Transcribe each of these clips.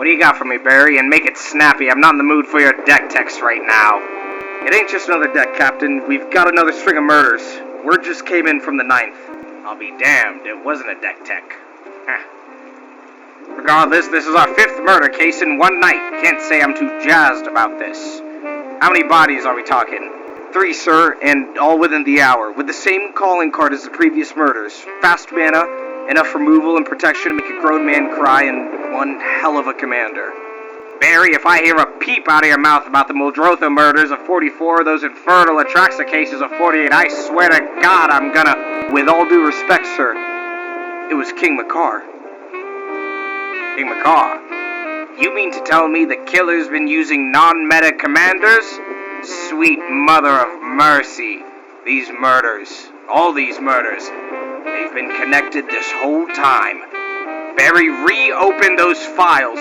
What do you got for me, Barry? And make it snappy. I'm not in the mood for your deck text right now. It ain't just another deck, Captain. We've got another string of murders. Word just came in from the 9th. I'll be damned, it wasn't a deck tech. Regardless, this is our 5th murder case in one night. Can't say I'm too jazzed about this. How many bodies are we talking? 3, sir, and all within the hour, with the same calling card as the previous murders. Fast mana, enough removal and protection to make a grown man cry, and one hell of a commander. Barry, if I hear a peep out of your mouth about the Muldrotha murders of 44 or those infernal Atraxa cases of 48, I swear to God I'm gonna, with all due respect, sir, it was King Makar. King Makar? You mean to tell me the killer's been using non-meta commanders? Sweet mother of mercy. These murders, all these murders, they've been connected this whole time. Barry, reopen those files.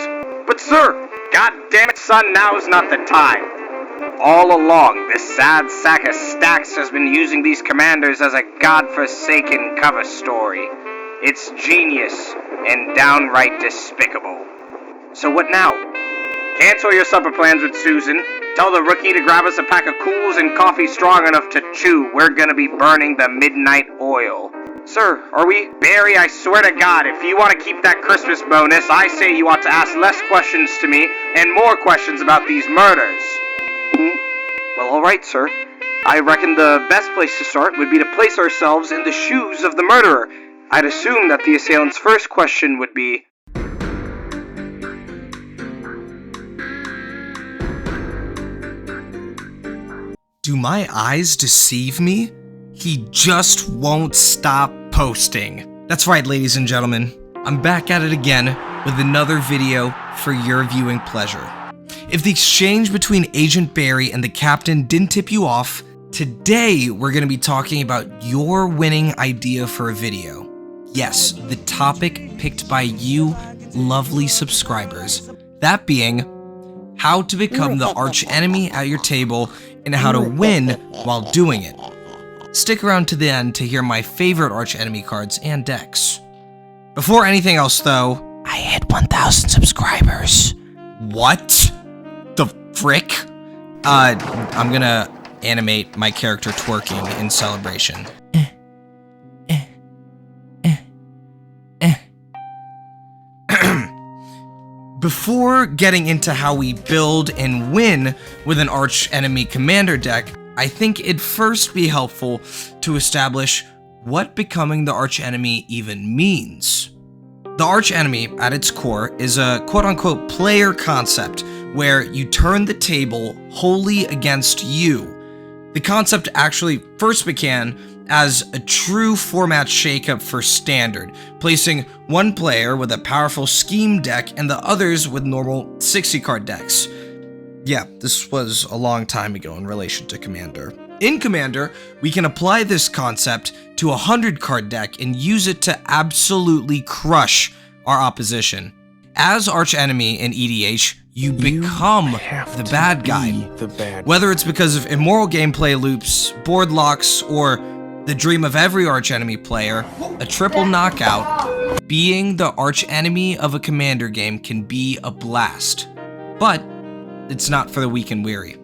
But sir, God damn it, son, now's not the time. All along, this sad sack of Stacks has been using these commanders as a godforsaken cover story. It's genius and downright despicable. So what now? Cancel your supper plans with Susan. Tell the rookie to grab us a pack of cools and coffee strong enough to chew. We're gonna be burning the midnight oil. Sir, are we? Barry, I swear to God, if you want to keep that Christmas bonus, I say you ought to ask less questions to me and more questions about these murders. Well, alright, sir. I reckon the best place to start would be to place ourselves in the shoes of the murderer. I'd assume that the assailant's first question would be, do my eyes deceive me? He just won't stop posting. That's right, ladies and gentlemen. I'm back at it again with another video for your viewing pleasure. If the exchange between Agent Barry and the Captain didn't tip you off, today we're going to be talking about your winning idea for a video. Yes, the topic picked by you lovely subscribers. That being, how to become the archenemy at your table and how to win while doing it. Stick around to the end to hear my favorite archenemy cards and decks. Before anything else though, I hit 1,000 subscribers. What the frick? I'm gonna animate my character twerking in celebration. Before getting into how we build and win with an archenemy commander deck, I think it'd first be helpful to establish what becoming the archenemy even means. The archenemy, at its core, is a quote-unquote player concept where you turn the table wholly against you. The concept actually first began as a true format shakeup for Standard, placing one player with a powerful scheme deck and the others with normal 60-card decks. Yeah, this was a long time ago in relation to Commander. In Commander, we can apply this concept to a 100-card deck and use it to absolutely crush our opposition. As archenemy in EDH, you become the bad guy. Whether it's because of immoral gameplay loops, board locks, or the dream of every archenemy player, a triple knockout, being the archenemy of a commander game can be a blast. But it's not for the weak and weary.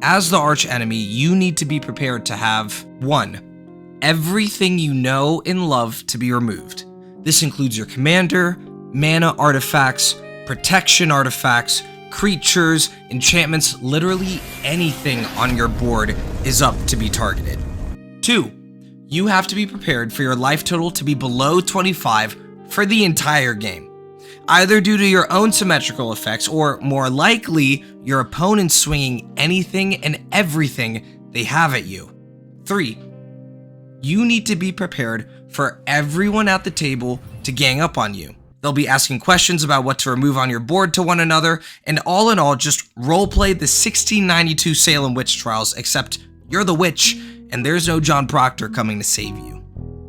As the archenemy, you need to be prepared to have 1. Everything you know and love to be removed. This includes your commander, mana artifacts, protection artifacts, creatures, enchantments, literally anything on your board is up to be targeted. 2. You have to be prepared for your life total to be below 25 for the entire game, either due to your own symmetrical effects or, more likely, your opponent swinging anything and everything they have at you. 3. You need to be prepared for everyone at the table to gang up on you. They'll be asking questions about what to remove on your board to one another, and all in all, just roleplay the 1692 Salem witch trials, except you're the witch, and there's no John Proctor coming to save you.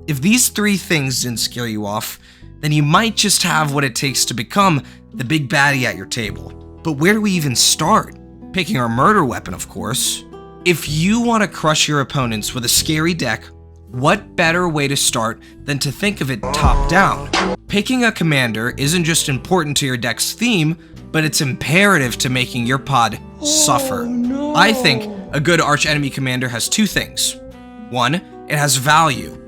If these 3 things didn't scare you off, then you might just have what it takes to become the big baddie at your table. But where do we even start? Picking our murder weapon, of course. If you want to crush your opponents with a scary deck, what better way to start than to think of it top down? Picking a commander isn't just important to your deck's theme, but it's imperative to making your pod suffer. I think a good archenemy commander has two things. One, it has value.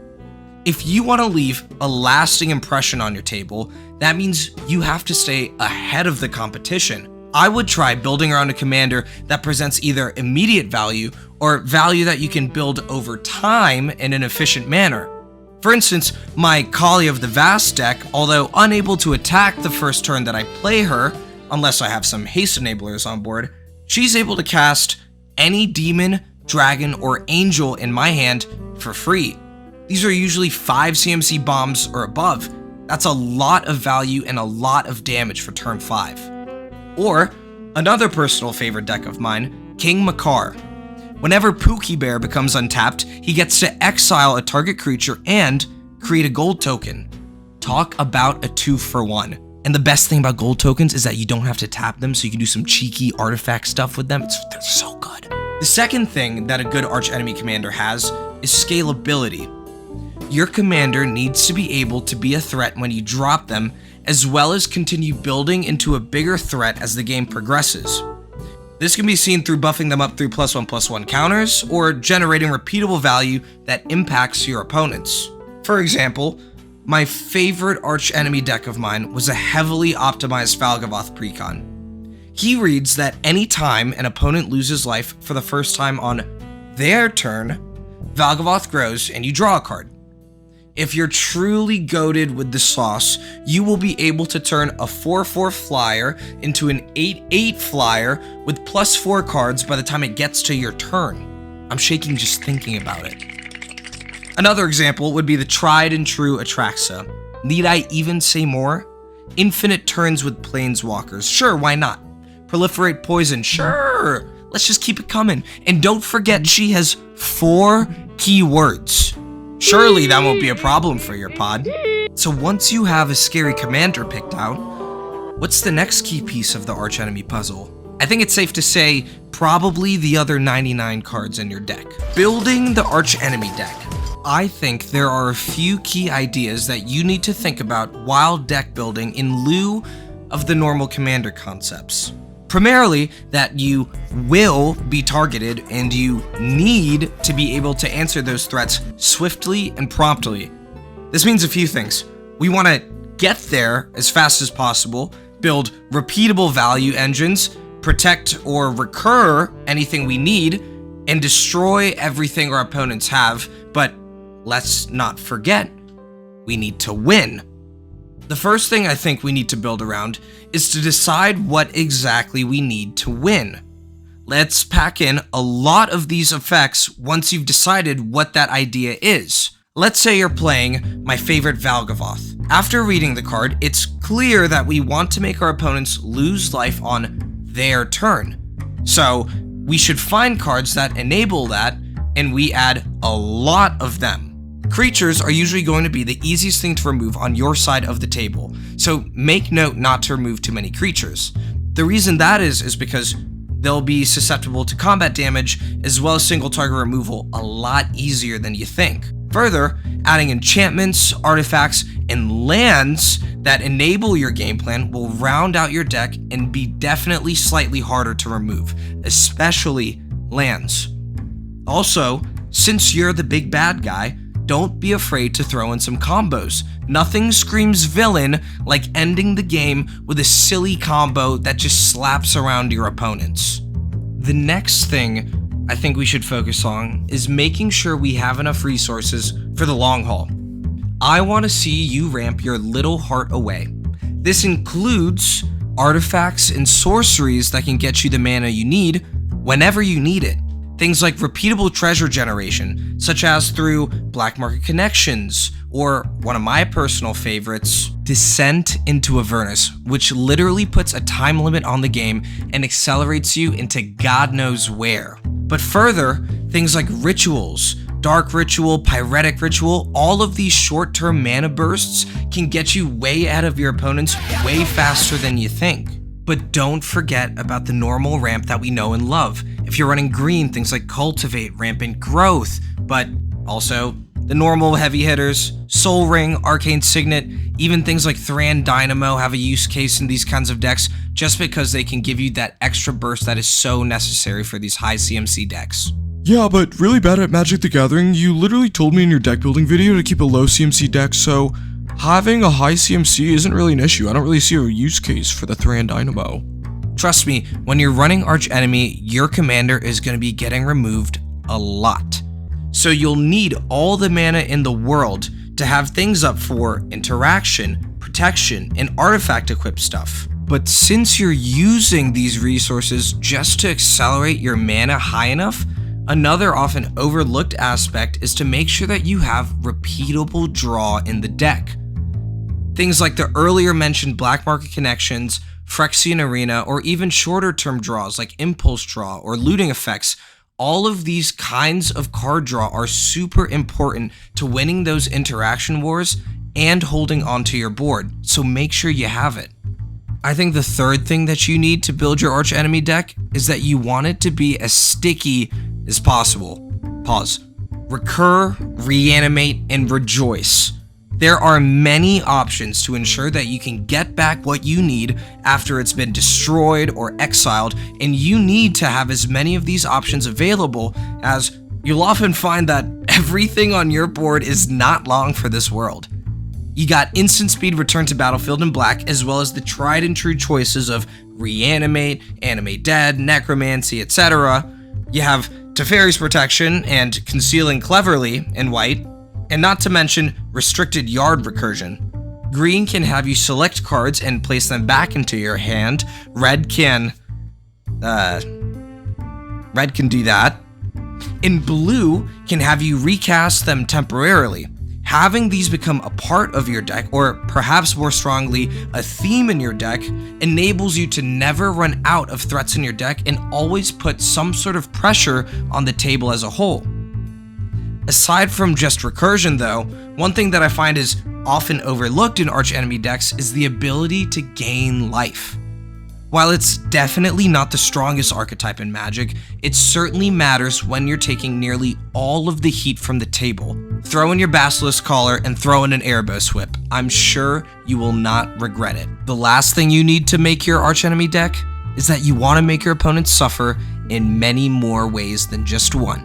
If you want to leave a lasting impression on your table, that means you have to stay ahead of the competition. I would try building around a commander that presents either immediate value or value that you can build over time in an efficient manner. For instance, my Kali of the Vast deck, although unable to attack the first turn that I play her, unless I have some haste enablers on board, she's able to cast any demon, dragon, or angel in my hand for free. These are usually 5 CMC bombs or above. That's a lot of value and a lot of damage for turn 5. Or, another personal favorite deck of mine, King Makar. Whenever Pookie Bear becomes untapped, he gets to exile a target creature and create a gold token. Talk about a 2-for-1. And the best thing about gold tokens is that you don't have to tap them, so you can do some cheeky artifact stuff with them. They're so good. The second thing that a good archenemy commander has is scalability. Your commander needs to be able to be a threat when you drop them, as well as continue building into a bigger threat as the game progresses. This can be seen through buffing them up through +1/+1 counters, or generating repeatable value that impacts your opponents. For example, my favorite archenemy deck of mine was a heavily optimized Valgavoth precon. He reads that any time an opponent loses life for the first time on their turn, Valgavoth grows and you draw a card. If you're truly goated with the sauce, you will be able to turn a 4/4 flyer into an 8/8 flyer with +4 cards by the time it gets to your turn. I'm shaking just thinking about it. Another example would be the tried and true Atraxa. Need I even say more? Infinite turns with Planeswalkers. Sure, why not? Proliferate poison. Sure, let's just keep it coming. And don't forget she has 4 keywords. Surely that won't be a problem for your pod. So once you have a scary commander picked out, what's the next key piece of the archenemy puzzle? I think it's safe to say probably the other 99 cards in your deck. Building the archenemy deck. I think there are a few key ideas that you need to think about while deck building in lieu of the normal commander concepts. Primarily, that you will be targeted and you need to be able to answer those threats swiftly and promptly. This means a few things. We want to get there as fast as possible, build repeatable value engines, protect or recur anything we need, and destroy everything our opponents have, but let's not forget, we need to win. The first thing I think we need to build around is to decide what exactly we need to win. Let's pack in a lot of these effects once you've decided what that idea is. Let's say you're playing my favorite Valgavoth. After reading the card, it's clear that we want to make our opponents lose life on their turn. So we should find cards that enable that, and we add a lot of them. Creatures are usually going to be the easiest thing to remove on your side of the table, so make note not to remove too many creatures. The reason that is because they'll be susceptible to combat damage as well as single target removal a lot easier than you think. Further, adding enchantments, artifacts, and lands that enable your game plan will round out your deck and be definitely slightly harder to remove, especially lands. Also, since you're the big bad guy, don't be afraid to throw in some combos. Nothing screams villain like ending the game with a silly combo that just slaps around your opponents. The next thing I think we should focus on is making sure we have enough resources for the long haul. I want to see you ramp your little heart away. This includes artifacts and sorceries that can get you the mana you need whenever you need it. Things like repeatable treasure generation, such as through Black Market Connections, or one of my personal favorites, Descent into Avernus, which literally puts a time limit on the game and accelerates you into God knows where. But further, things like rituals, Dark Ritual, Pyretic Ritual, all of these short-term mana bursts can get you way ahead of your opponents way faster than you think. But don't forget about the normal ramp that we know and love. If you're running green, things like Cultivate, Rampant Growth, but also The normal heavy hitters, Soul Ring, Arcane Signet, even things like Thran Dynamo have a use case in these kinds of decks just because they can give you that extra burst that is so necessary for these high CMC decks. Yeah, but really bad at Magic the Gathering. You literally told me in your deck building video to keep a low CMC deck, so having a high CMC isn't really an issue. I don't really see a use case for the Thran Dynamo. Trust me, when you're running Archenemy, your commander is going to be getting removed a lot. So you'll need all the mana in the world to have things up for interaction, protection, and artifact equip stuff. But since you're using these resources just to accelerate your mana high enough, another often overlooked aspect is to make sure that you have repeatable draw in the deck. Things like the earlier mentioned Black Market Connections, Phyrexian Arena, or even shorter term draws like Impulse Draw or Looting Effects. All of these kinds of card draw are super important to winning those interaction wars and holding onto your board, so make sure you have it. I think the third thing that you need to build your Archenemy deck is that you want it to be as sticky as possible. Pause. Recur, reanimate, and rejoice. There are many options to ensure that you can get back what you need after it's been destroyed or exiled, and you need to have as many of these options available, as you'll often find that everything on your board is not long for this world. You got instant speed return to battlefield in black, as well as the tried and true choices of reanimate, animate dead, necromancy, etc. You have Teferi's protection and concealing cleverly in white, and not to mention restricted yard recursion. Green can have you select cards and place them back into your hand. Red can do that. And blue can have you recast them temporarily. Having these become a part of your deck, or perhaps more strongly, a theme in your deck, enables you to never run out of threats in your deck and always put some sort of pressure on the table as a whole. Aside from just recursion though, one thing that I find is often overlooked in Archenemy decks is the ability to gain life. While it's definitely not the strongest archetype in Magic, it certainly matters when you're taking nearly all of the heat from the table. Throw in your Basilisk Collar and throw in an Erebos Whip. I'm sure you will not regret it. The last thing you need to make your Archenemy deck is that you want to make your opponents suffer in many more ways than just one.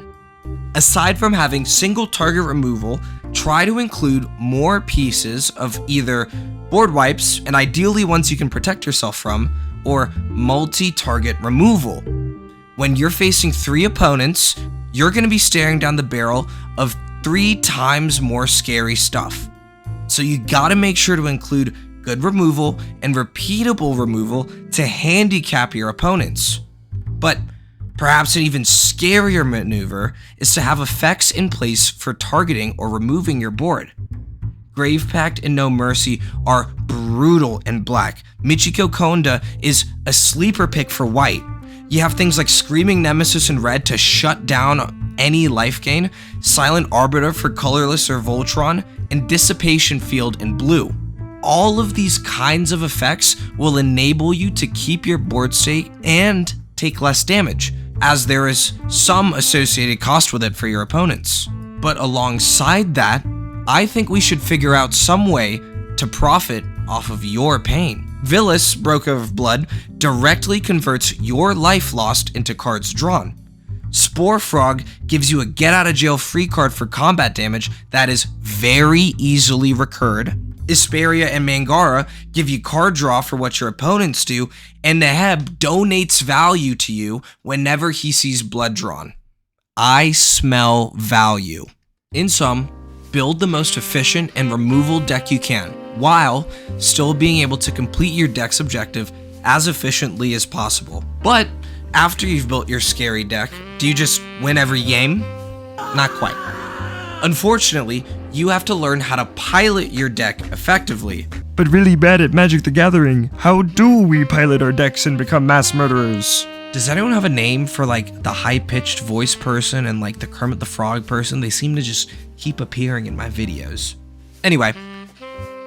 Aside from having single target removal, try to include more pieces of either board wipes, and ideally ones you can protect yourself from, or multi-target removal. When you're facing 3 opponents, you're going to be staring down the barrel of 3 times more scary stuff. So you gotta make sure to include good removal and repeatable removal to handicap your opponents. But perhaps an even scarier maneuver is to have effects in place for targeting or removing your board. Grave Pact and No Mercy are brutal in black. Michiko Konda is a sleeper pick for white. You have things like Screaming Nemesis in red to shut down any life gain, Silent Arbiter for colorless or Voltron, and Dissipation Field in blue. All of these kinds of effects will enable you to keep your board state and take less damage, as there is some associated cost with it for your opponents. But alongside that, I think we should figure out some way to profit off of your pain. Villas, Broker of Blood, directly converts your life lost into cards drawn. Spore Frog gives you a get out of jail free card for combat damage that is very easily recurred. Isperia and Mangara give you card draw for what your opponents do, and Neheb donates value to you whenever he sees blood drawn. I smell value. In sum, build the most efficient and removal deck you can, while still being able to complete your deck's objective as efficiently as possible. But after you've built your scary deck, do you just win every game? Not quite. Unfortunately, you have to learn how to pilot your deck effectively. But really bad at Magic the Gathering. How do we pilot our decks and become mass murderers? Does anyone have a name for like the high-pitched voice person and like the Kermit the Frog person? They seem to just keep appearing in my videos. Anyway,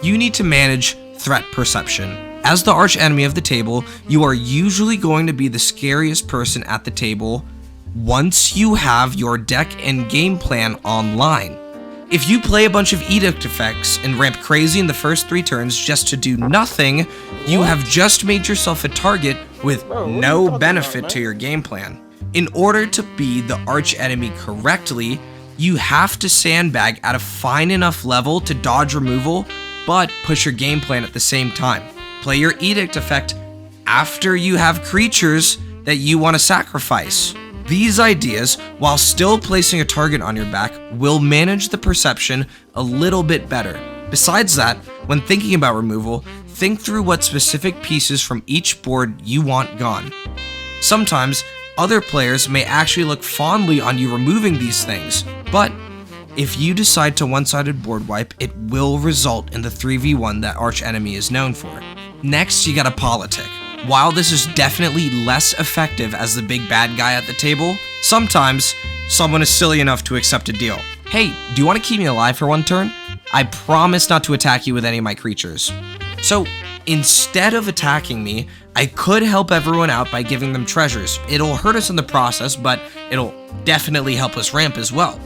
you need to manage threat perception. As the archenemy of the table, you are usually going to be the scariest person at the table once you have your deck and game plan online. If you play a bunch of Edict effects and ramp crazy in the first 3 turns just to do nothing, you have just made yourself a target with no benefit to your game plan. In order to be the archenemy correctly, you have to sandbag at a fine enough level to dodge removal, but push your game plan at the same time. Play your Edict effect after you have creatures that you want to sacrifice. These ideas, while still placing a target on your back, will manage the perception a little bit better. Besides that, when thinking about removal, think through what specific pieces from each board you want gone. Sometimes, other players may actually look fondly on you removing these things, but if you decide to one-sided board wipe, it will result in the 3v1 that archenemy is known for. Next, you got a politic. While this is definitely less effective as the big bad guy at the table, sometimes someone is silly enough to accept a deal. Hey, do you want to keep me alive for 1 turn? I promise not to attack you with any of my creatures. So, instead of attacking me, I could help everyone out by giving them treasures. It'll hurt us in the process, but it'll definitely help us ramp as well.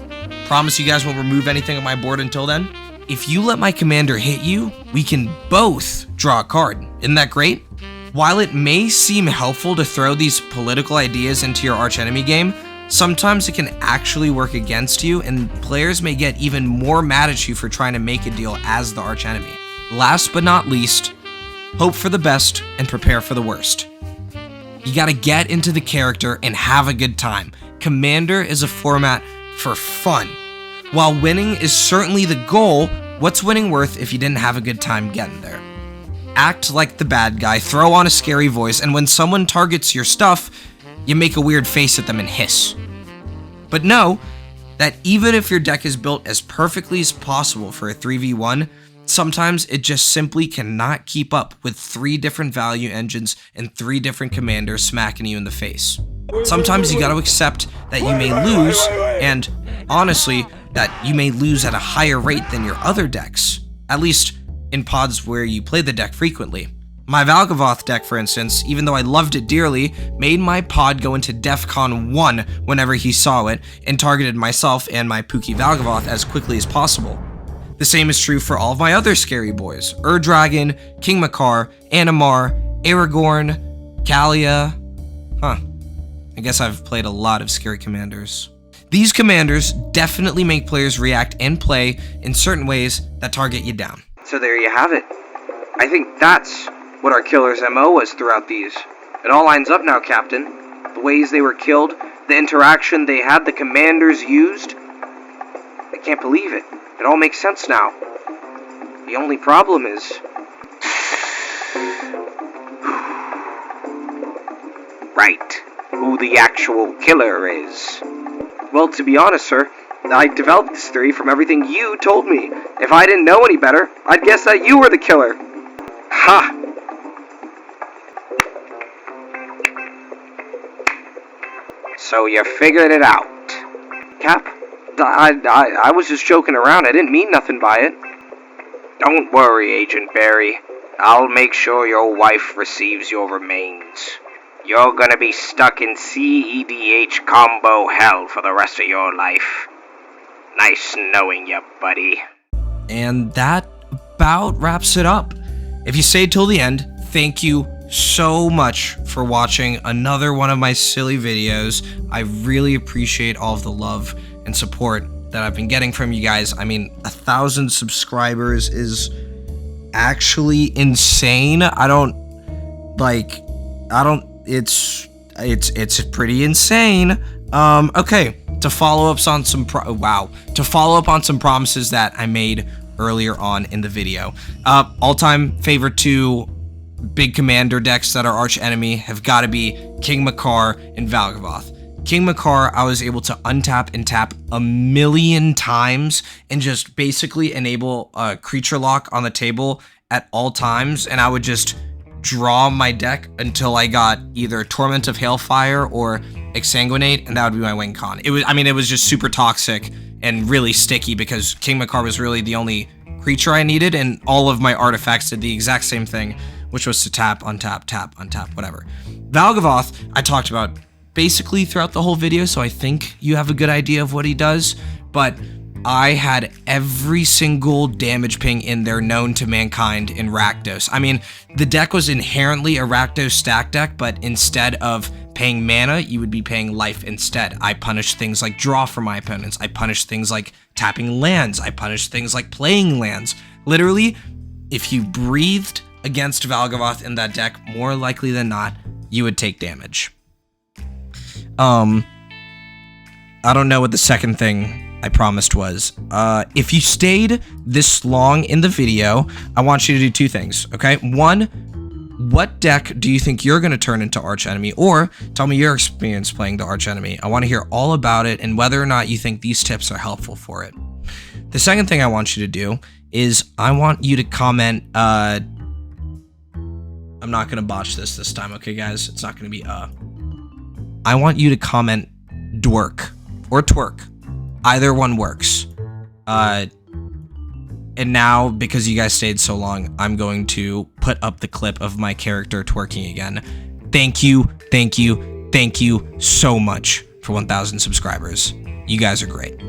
Promise you guys won't remove anything on my board until then? If you let my commander hit you, we can both draw a card. Isn't that great? While it may seem helpful to throw these political ideas into your archenemy game, sometimes it can actually work against you, and players may get even more mad at you for trying to make a deal as the archenemy. Last but not least, hope for the best and prepare for the worst. You gotta get into the character and have a good time. Commander is a format for fun. While winning is certainly the goal, what's winning worth if you didn't have a good time getting there? Act like the bad guy, throw on a scary voice, and when someone targets your stuff, you make a weird face at them and hiss. But know that even if your deck is built as perfectly as possible for a 3v1, sometimes it just simply cannot keep up with 3 different value engines and 3 different commanders smacking you in the face. Sometimes you gotta accept that you may lose, and honestly, that you may lose at a higher rate than your other decks, at least in pods where you play the deck frequently. My Valgavoth deck, for instance, even though I loved it dearly, made my pod go into DEFCON 1 whenever he saw it, and targeted myself and my Pookie Valgavoth as quickly as possible. The same is true for all of my other scary boys: Ur-Dragon, King Makar, Animar, Aragorn, Kalia. I guess I've played a lot of scary commanders. These commanders definitely make players react and play in certain ways that target you down. So there you have it. I think that's what our killer's MO was throughout these. It all lines up now, Captain. The ways they were killed, the interaction they had, the commanders used. I can't believe it. It all makes sense now. The only problem is... right. Who the actual killer is. Well, to be honest, sir, I developed this theory from everything you told me. If I didn't know any better, I'd guess that you were the killer. Ha! So you figured it out. Cap, I was just joking around. I didn't mean nothing by it. Don't worry, Agent Barry. I'll make sure your wife receives your remains. You're gonna be stuck in CEDH combo hell for the rest of your life. Nice knowing you, buddy. And that about wraps it up. If you stayed till the end, thank you so much for watching another one of my silly videos. I really appreciate all of the love and support that I've been getting from you guys. I mean, 1,000 subscribers is actually insane. It's pretty insane. Okay, to follow up on some promises that I made earlier on in the video. All-time favorite 2 big commander decks that are archenemy have got to be King Makar and Valgavoth. King Makar, I was able to untap and tap 1,000,000 times and just basically enable a creature lock on the table at all times, and I would just draw my deck until I got either Torment of Hailfire or Exsanguinate, and that would be my win con. It was just super toxic and really sticky because King Makar was really the only creature I needed, and all of my artifacts did the exact same thing, which was to tap, untap, whatever. Valgavoth, I talked about basically throughout the whole video, so I think you have a good idea of what he does, but I had every single damage ping in there known to mankind in Rakdos. I mean, the deck was inherently a Rakdos stack deck, but instead of paying mana, you would be paying life instead. I punished things like draw for my opponents. I punished things like tapping lands. I punished things like playing lands. Literally, if you breathed against Valgavoth in that deck, more likely than not, you would take damage. I don't know what the second thing I promised was. If you stayed this long in the video, I want you to do two things, okay? One, what deck do you think you're going to turn into Archenemy? Or tell me your experience playing the Archenemy. I want to hear all about it and whether or not you think these tips are helpful for it. The second thing I want you to do is I want you to comment, I'm not going to botch this time, okay, guys? It's not going to be, I want you to comment Dwerk or Twerk. Either one works. And now, because you guys stayed so long, I'm going to put up the clip of my character twerking again. Thank you, thank you, thank you so much for 1,000 subscribers. You guys are great.